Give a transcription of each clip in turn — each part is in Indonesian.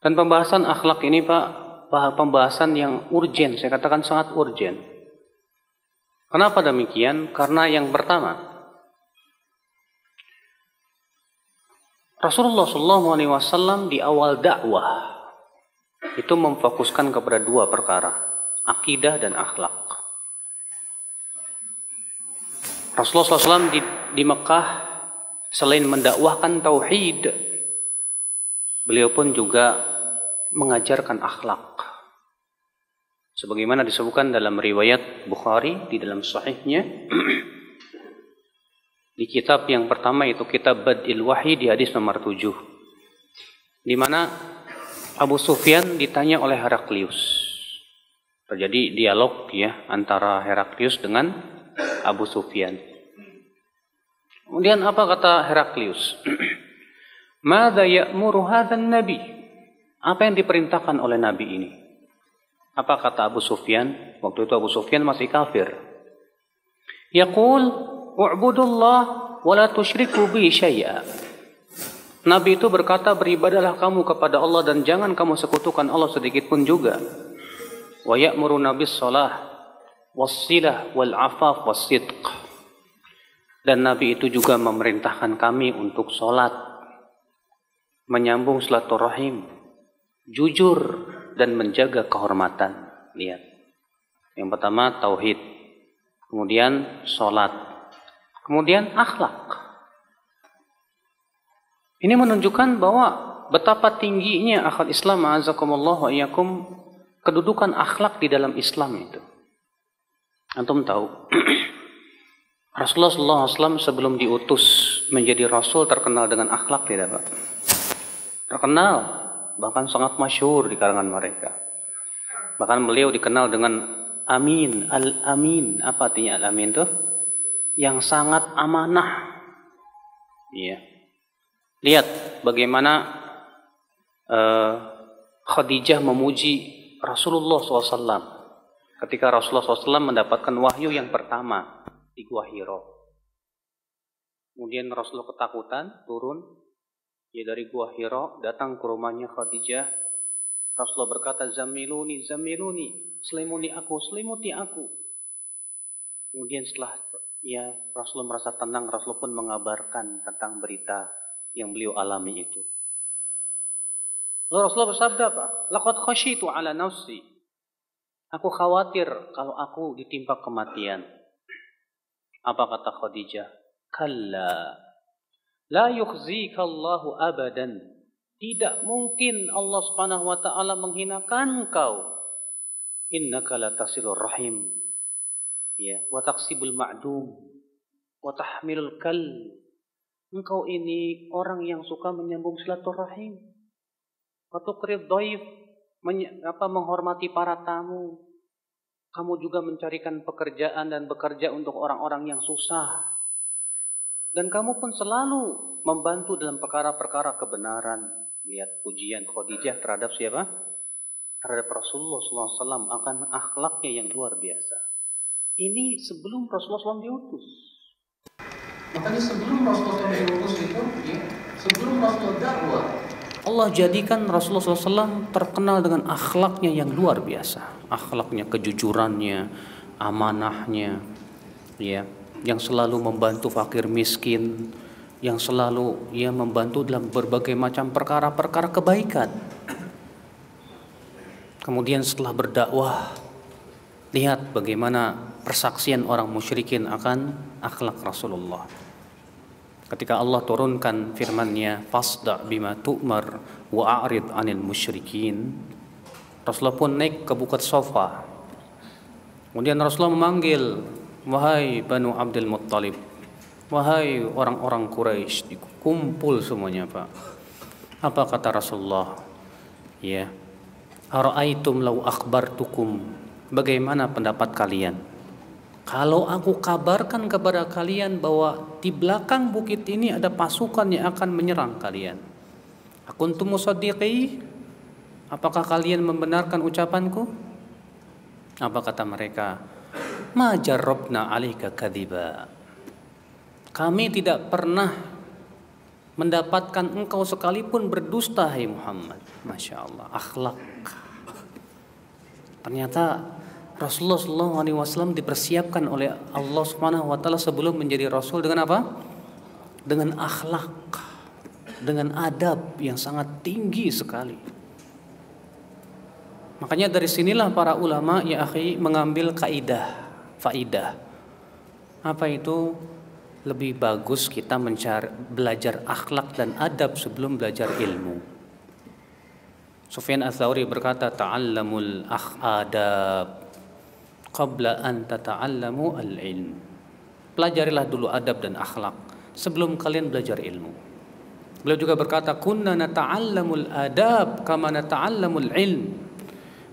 Dan pembahasan akhlak ini Pak, pembahasan yang urgen, saya katakan sangat urgen. Kenapa demikian? Karena yang pertama, Rasulullah SAW di awal dakwah itu memfokuskan kepada dua perkara, akidah dan akhlak. Rasulullah SAW di Mekah selain mendakwahkan tauhid, beliau pun juga mengajarkan akhlak. Sebagaimana disebutkan dalam riwayat Bukhari di dalam sahihnya di kitab yang pertama itu kitab Bad'il Wahyi di hadis nomor 7, di mana Abu Sufyan ditanya oleh Heraklius. Terjadi dialog ya antara Heraklius dengan Abu Sufyan. Kemudian apa kata Heraklius? Madza ya'muru hadzal nabi? Apa yang diperintahkan oleh nabi ini? Apa kata Abu Sufyan? Waktu itu Abu Sufyan masih kafir. Yaqul u'budullah wa la tusyriku bi syai'a. Nabi itu berkata, beribadahlah kamu kepada Allah dan jangan kamu sekutukan Allah sedikit pun juga. Wa ya'muruna bis shalah was-silah wal 'afaf was-sidq. Dan Nabi itu juga memerintahkan kami untuk salat, menyambung silaturahim, jujur dan menjaga kehormatan. Lihat. Yang pertama tauhid, kemudian salat, kemudian akhlak. Ini menunjukkan bahwa betapa tingginya akhlak Islam, a'azakumullah wa iyyakum, kedudukan akhlak di dalam Islam itu. Antum tahu, Rasulullah SAW sebelum diutus menjadi Rasul terkenal dengan akhlak tidak Pak? Terkenal, bahkan sangat masyhur di kalangan mereka. Bahkan beliau dikenal dengan Amin, Al-Amin. Apa artinya Al-Amin itu? Yang sangat amanah. Iya. Lihat bagaimana Khadijah memuji Rasulullah SAW ketika Rasulullah SAW mendapatkan wahyu yang pertama di Gua Hira. Kemudian Rasulullah ketakutan, turun dari Gua Hira, datang ke rumahnya Khadijah. Rasulullah berkata, Zamiluni, zamiluni, selimuti aku. Kemudian setelah Rasulullah merasa tenang, Rasulullah pun mengabarkan tentang berita yang beliau alami itu. Lalu Rasulullah bersabda apa? Laqad khasyitu ala nafsi. Aku khawatir kalau aku ditimpa kematian. Apa kata Khadijah? Kalla. La yukhzika Allahu abadan. Tidak mungkin Allah Subhanahu wa taala menghinakan kau. Innaka latasilur rahim. Ya, wa taqsibul ma'dum wa tahmilul kal. Engkau ini orang yang suka menyambung silaturahim. Wa tuqrid dhaif, menghormati para tamu. Kamu juga mencarikan pekerjaan dan bekerja untuk orang-orang yang susah. Dan kamu pun selalu membantu dalam perkara-perkara kebenaran. Lihat pujian Khadijah terhadap siapa? Terhadap Rasulullah SAW akan akhlaknya yang luar biasa. Ini sebelum Rasulullah SAW diutus. Makanya sebelum Rasulullah SAW diutus itu, sebelum Rasulullah dakwah, Allah jadikan Rasulullah SAW terkenal dengan akhlaknya yang luar biasa. Akhlaknya, kejujurannya, amanahnya, yang selalu membantu fakir miskin, yang selalu membantu dalam berbagai macam perkara-perkara kebaikan. Kemudian setelah berdakwah, lihat bagaimana persaksian orang musyrikin akan akhlak Rasulullah. Ketika Allah turunkan firman-Nya, fasda' bima tu'mar wa a'rid 'anil musyrikin. Rasulullah pun naik ke Bukit Safa. Kemudian Rasulullah memanggil, wahai Banu Abdul Muttalib, wahai orang-orang Quraisy, kumpul semuanya, Pak. Apa kata Rasulullah? Ara'aitum law akhbartukum, bagaimana pendapat kalian kalau aku kabarkan kepada kalian bahwa di belakang bukit ini ada pasukan yang akan menyerang kalian? Akuntum musaddiqi? Apakah kalian membenarkan ucapanku? Apa kata mereka? Ma jarrabna 'alaika kadziba. Kami tidak pernah mendapatkan engkau sekalipun berdusta, hai Muhammad. Masya Allah, akhlak. Ternyata Rasulullah SAW dipersiapkan oleh Allah Subhanahu Wa Taala sebelum menjadi Rasul dengan apa? Dengan akhlak, dengan adab yang sangat tinggi sekali. Makanya dari sinilah para ulama ya akhi mengambil faidah. Apa itu? Lebih bagus kita belajar akhlak dan adab sebelum belajar ilmu. Sufyan Ats-Tsauri berkata, ta'allamul adab qabla an tata'allamu al-ilm. Pelajarilah dulu adab dan akhlak sebelum kalian belajar ilmu. Beliau juga berkata, kunna nata'allamul adab kama nata'allamul ilm.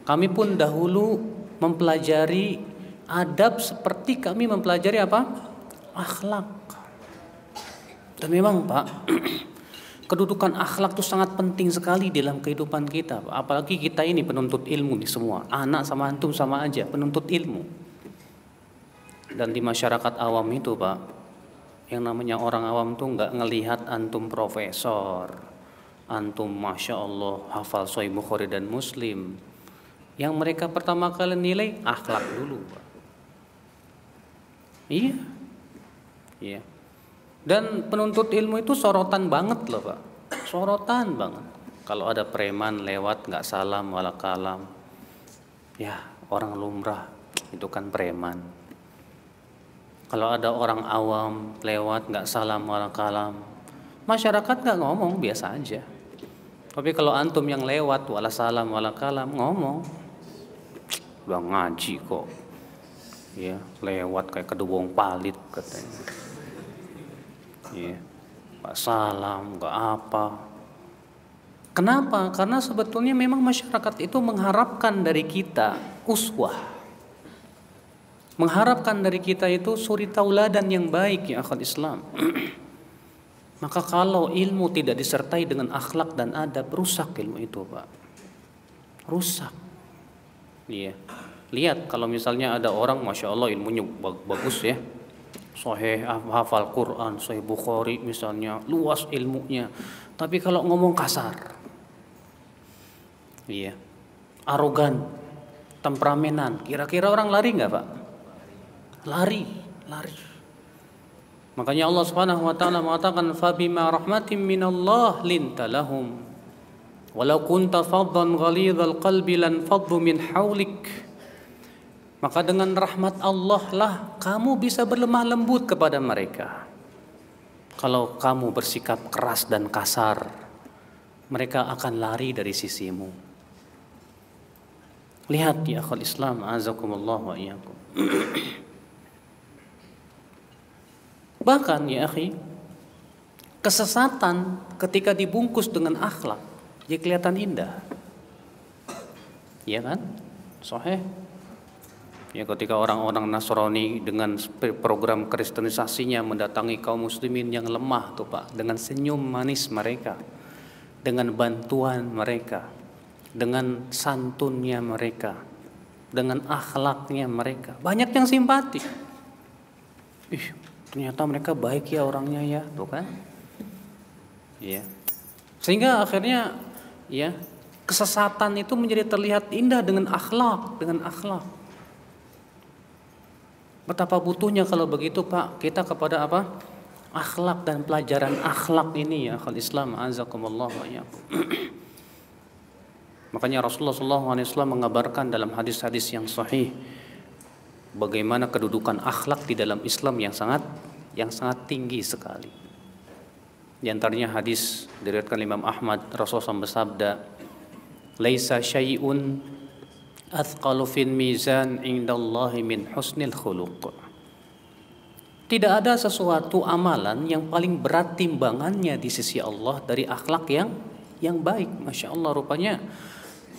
Kami pun dahulu mempelajari adab seperti kami mempelajari apa? Akhlak. Dan memang Pak, kedudukan akhlak itu sangat penting sekali dalam kehidupan kita, Pak. Apalagi kita ini penuntut ilmu nih semua. Anak sama antum sama aja, penuntut ilmu. Dan di masyarakat awam itu Pak, yang namanya orang awam tuh nggak ngelihat antum profesor, antum Masya Allah hafal Sahih Bukhari dan Muslim. Yang mereka pertama kali nilai akhlak dulu Pak. Iya. Dan penuntut ilmu itu sorotan banget loh Pak. Sorotan banget. Kalau ada preman lewat nggak salam wala kalam, ya orang lumrah itu kan preman. Kalau ada orang awam lewat nggak salam wala kalam, masyarakat nggak ngomong, biasa aja. Tapi kalau antum yang lewat wala salam wala kalam ngomong, udah ngaji kok, ya lewat kayak kedubung palit katanya. Ya, Pak salam, nggak apa. Kenapa? Karena sebetulnya memang masyarakat itu mengharapkan dari kita uswah, mengharapkan dari kita itu suri tauladan yang baik ya akhwat Islam. Maka kalau ilmu tidak disertai dengan akhlak dan adab, rusak ilmu itu Pak, rusak. Iya, lihat kalau misalnya ada orang Masya Allah ilmunya bagus ya, Sahih hafal Quran, Sahih Bukhari misalnya, luas ilmunya, tapi kalau ngomong kasar, iya, arogan, temperamenan, kira-kira orang lari nggak Pak? Lari. Makanya Allah Subhanahu Wa Taala mengatakan, "Fabima rahmatin minallah linta lahum, walau kunta faddan ghalidhal qalbi lan faddu min haulik." Maka dengan rahmat Allah lah kamu bisa berlemah lembut kepada mereka. Kalau kamu bersikap keras dan kasar, mereka akan lari dari sisimu. Lihat ya akhwal Islam, azakumullah wa iyyakum. Bahkan ya akhi, kesesatan ketika dibungkus dengan akhlak jadi kelihatan indah. Iya kan? Sahih. Ya, ketika orang-orang Nasrani dengan program kristenisasinya mendatangi kaum muslimin yang lemah tuh Pak, dengan senyum manis mereka, dengan bantuan mereka, dengan santunnya mereka, dengan akhlaknya mereka, banyak yang simpati. Ternyata mereka baik ya orangnya ya, tuh kan? Iya. Sehingga akhirnya ya kesesatan itu menjadi terlihat indah dengan akhlak, Betapa butuhnya kalau begitu Pak, kita kepada apa? Akhlak dan pelajaran akhlak ini ya akhwal Islam, azakumullah wa iyyakum. Makanya Rasulullah SAW mengabarkan dalam hadis-hadis yang sahih bagaimana kedudukan akhlak di dalam Islam yang sangat tinggi sekali. Di antaranya hadis diriwayatkan Imam Ahmad, Rasulullah bersabda, "Laisa syai'un athqalu fil mizan indallahi min husnil khuluq." Tidak ada sesuatu amalan yang paling berat timbangannya di sisi Allah dari akhlak yang baik. Masya Allah, rupanya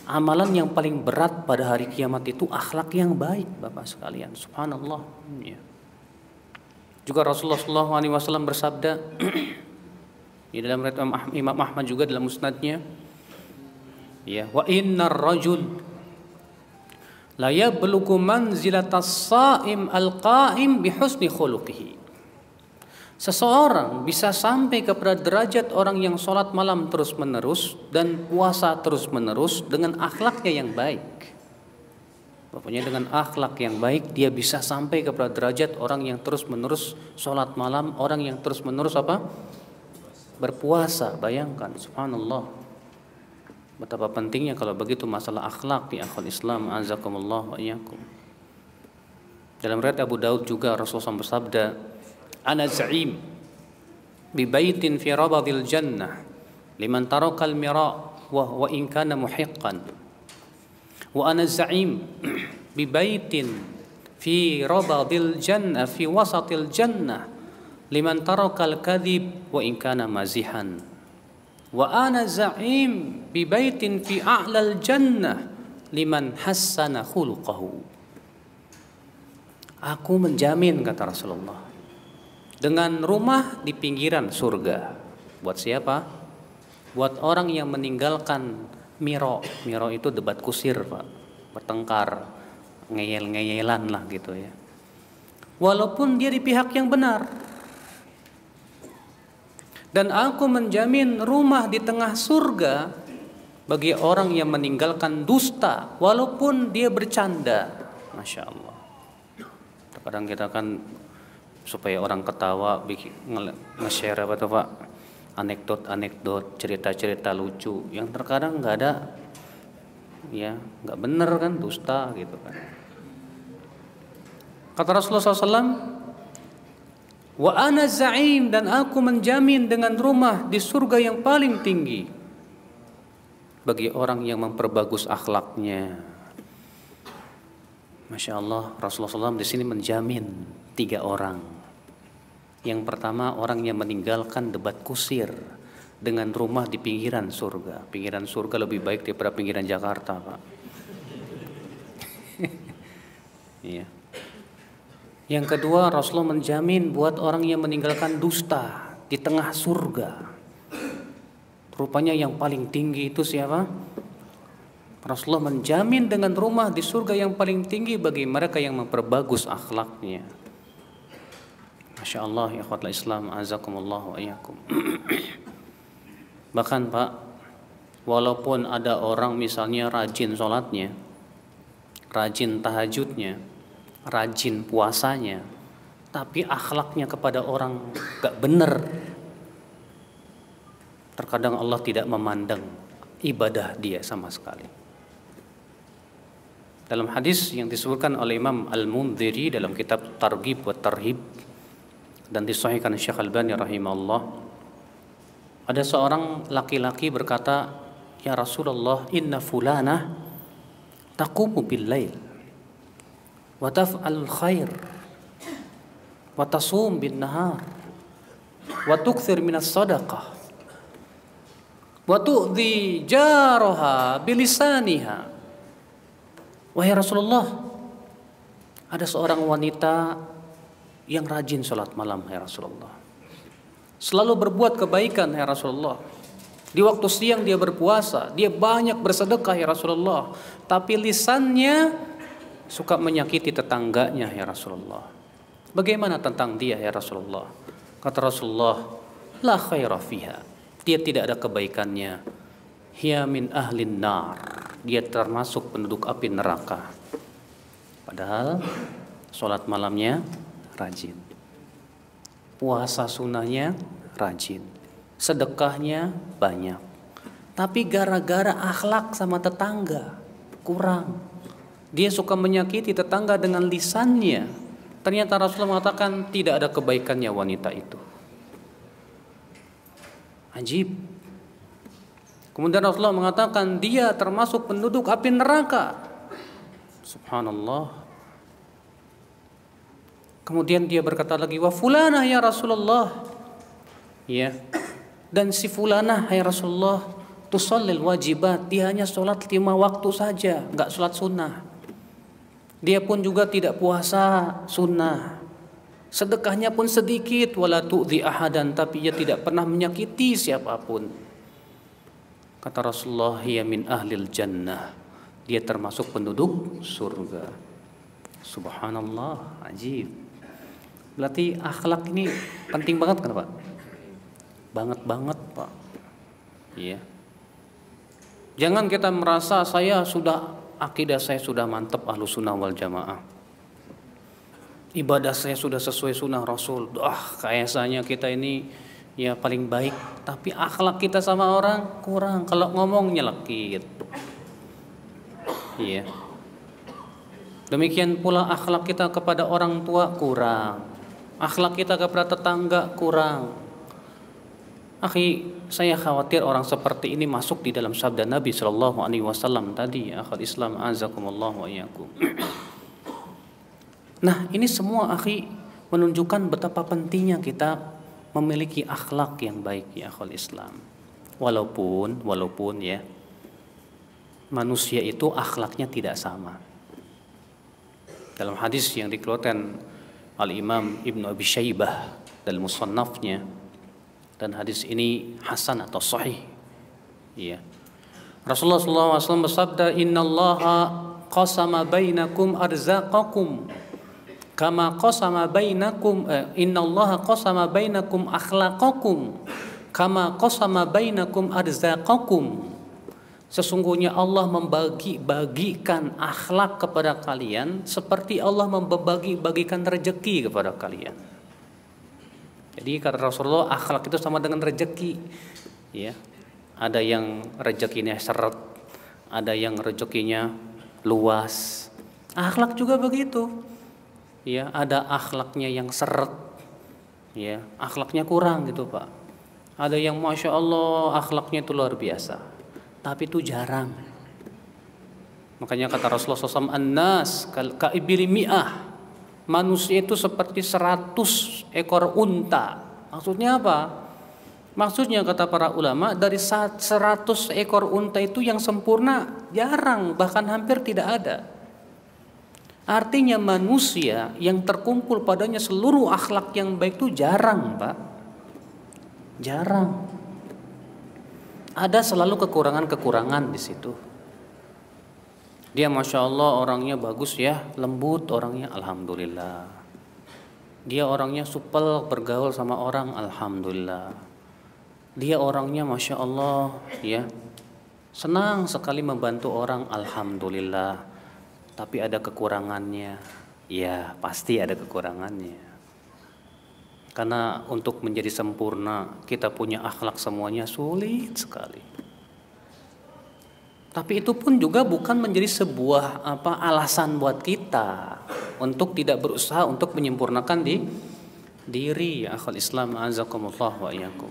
amalan yang paling berat pada hari kiamat itu akhlak yang baik, Bapak sekalian. Subhanallah. Ya. Juga Rasulullah SAW bersabda di dalam riwayat Imam Ahmad juga dalam musnadnya, ya, wa innar rajul la yablughu manzilatas shaim al-qaim bi husni khuluqihi. Seseorang bisa sampai kepada derajat orang yang sholat malam terus-menerus dan puasa terus-menerus dengan akhlaknya yang baik. Pokoknya dengan akhlak yang baik dia bisa sampai kepada derajat orang yang terus-menerus sholat malam, orang yang terus-menerus apa? Berpuasa. Bayangkan, subhanallah. Betapa pentingnya kalau begitu masalah akhlak di akhwal Islam, azakumullah wa iyyakum. Dalam riwayat Abu Daud juga Rasulullah bersabda, "Ana za'im bi baitin fi rabadil jannah liman taraka al-mira wa in kana muhiqqan. Wa ana za'im bi baitin fi rabadil jannah fi wasatil jannah liman taraka al-kadhib wa in kana mazihan. Wa ana za'im bi baitin fi a'lal jannah liman hassana khuluquhu." Aku menjamin, kata Rasulullah, dengan rumah di pinggiran surga. Buat siapa? Buat orang yang meninggalkan miro. Miro itu debat kusir, Pak. Bertengkar, ngeyel-ngeyelan lah gitu ya. Walaupun dia di pihak yang benar. Dan aku menjamin rumah di tengah surga bagi orang yang meninggalkan dusta walaupun dia bercanda. Masya Allah. Kadang kita kan supaya orang ketawa bikin nge-share apa tuh Pak, anekdot, cerita-cerita lucu yang terkadang nggak ada, ya nggak bener kan, dusta gitu kan. Kata Rasulullah SAW, wa ana za'im, dan aku menjamin dengan rumah di surga yang paling tinggi bagi orang yang memperbagus akhlaknya. Masya Allah, Rasulullah SAW di sini menjamin 3 orang. Yang pertama, orang yang meninggalkan debat kusir dengan rumah di pinggiran surga. Pinggiran surga lebih baik daripada pinggiran Jakarta, Pak. Iya. Yang kedua, Rasulullah menjamin buat orang yang meninggalkan dusta di tengah surga. Rupanya yang paling tinggi itu siapa? Rasulullah menjamin dengan rumah di surga yang paling tinggi bagi mereka yang memperbagus akhlaknya. Masya Allah, ya akhwatul Islam, azakumullah wa iyyakum. Bahkan Pak, walaupun ada orang misalnya rajin sholatnya, rajin tahajudnya, rajin puasanya, tapi akhlaknya kepada orang gak benar, terkadang Allah tidak memandang ibadah dia sama sekali. Dalam hadis yang disebutkan oleh Imam Al-Mundhiri dalam kitab Targhib wa Tarhib dan disahihkan Syekh Albani rahimahullah, ada seorang laki-laki berkata, "Ya Rasulullah, inna fulanah taqumu bil lail wa taf'al khair wa tasum bin nahar wa tukthir minas sadaqah wa tu'dhi jaraha bilisaniha." Wahai Rasulullah, ada seorang wanita yang rajin sholat malam, ya Rasulullah. Selalu berbuat kebaikan, ya Rasulullah. Di waktu siang dia berpuasa, dia banyak bersedekah, ya Rasulullah. Tapi lisannya suka menyakiti tetangganya, ya Rasulullah. Bagaimana tentang dia, ya Rasulullah? Kata Rasulullah, la khaira fiha. Dia tidak ada kebaikannya. Hiya min ahlin nar. Dia termasuk penduduk api neraka. Padahal sholat malamnya rajin, puasa sunnahnya rajin, sedekahnya banyak. Tapi gara-gara akhlak sama tetangga kurang, dia suka menyakiti tetangga dengan lisannya. Ternyata Rasulullah mengatakan tidak ada kebaikannya wanita itu. Ajib. Kemudian Rasulullah mengatakan dia termasuk penduduk api neraka. Subhanallah. Kemudian dia berkata lagi, wa fulanah ya Rasulullah. Ya. Dan si fulanah ya Rasulullah, tusallil wajibat, dia hanya sholat 5 waktu saja, enggak sholat sunnah. Dia pun juga tidak puasa sunnah. Sedekahnya pun sedikit, wala tu'dhi ahadan, tapi dia tidak pernah menyakiti siapapun. Kata Rasulullah, hiya min ahlil jannah. Dia termasuk penduduk surga. Subhanallah, ajib. Berarti akhlak ini penting banget kan Pak? Banget Pak. Iya. Jangan kita merasa akidah saya sudah mantap Ahlus Sunnah wal Jamaah. Ibadah saya sudah sesuai sunnah Rasul. Kayaknya kita ini ya paling baik, tapi akhlak kita sama orang kurang. Kalau ngomong nyelekit. Iya. Demikian pula akhlak kita kepada orang tua kurang. Akhlak kita kepada tetangga kurang. Akhi, saya khawatir orang seperti ini masuk di dalam sabda Nabi Shallallahu Alaihi Wasallam tadi, akhul Islam azakumullah wa iyyakum. Nah, ini semua akhi menunjukkan betapa pentingnya kita memiliki akhlak yang baik ya akhul Islam. Walaupun ya manusia itu akhlaknya tidak sama. Dalam hadis yang dikeluarkan Al-Imam Ibnu Abi Syaibah dalam musannafnya, dan hadis ini hasan atau sahih. Ya. Rasulullah SAW bersabda, "Innallaha qasama bainakum arzaqakum kama qasama bainakum innallaha qasama bainakum akhlaqakum kama qasama bainakum arzaqakum." Sesungguhnya Allah membagi-bagikan akhlak kepada kalian seperti Allah membagi-bagikan rezeki kepada kalian. Jadi kata Rasulullah, akhlak itu sama dengan rezeki. Ya. Ada yang rezekinya seret, ada yang rezekinya luas. Akhlak juga begitu. Ya, ada akhlaknya yang seret. Ya, akhlaknya kurang gitu, Pak. Ada yang Masya Allah akhlaknya itu luar biasa, tapi itu jarang. Makanya kata Rasulullah SAW, "An-nas ka'ibili mi'ah." Manusia itu seperti 100 ekor unta. Maksudnya apa? Maksudnya kata para ulama, dari 100 ekor unta itu yang sempurna jarang, bahkan hampir tidak ada. Artinya manusia yang terkumpul padanya seluruh akhlak yang baik itu jarang, Pak. Jarang. Ada selalu kekurangan-kekurangan di situ. Dia Masya Allah orangnya bagus ya, lembut orangnya, Alhamdulillah. Dia orangnya supel bergaul sama orang, Alhamdulillah. Dia orangnya Masya Allah ya, senang sekali membantu orang, Alhamdulillah. Tapi ada kekurangannya. Ya pasti ada kekurangannya. Karena untuk menjadi sempurna kita punya akhlak semuanya sulit sekali. Tapi itu pun juga bukan menjadi sebuah alasan buat kita untuk tidak berusaha untuk menyempurnakan diri ya akhul Islam azakumullah wa iyyakum.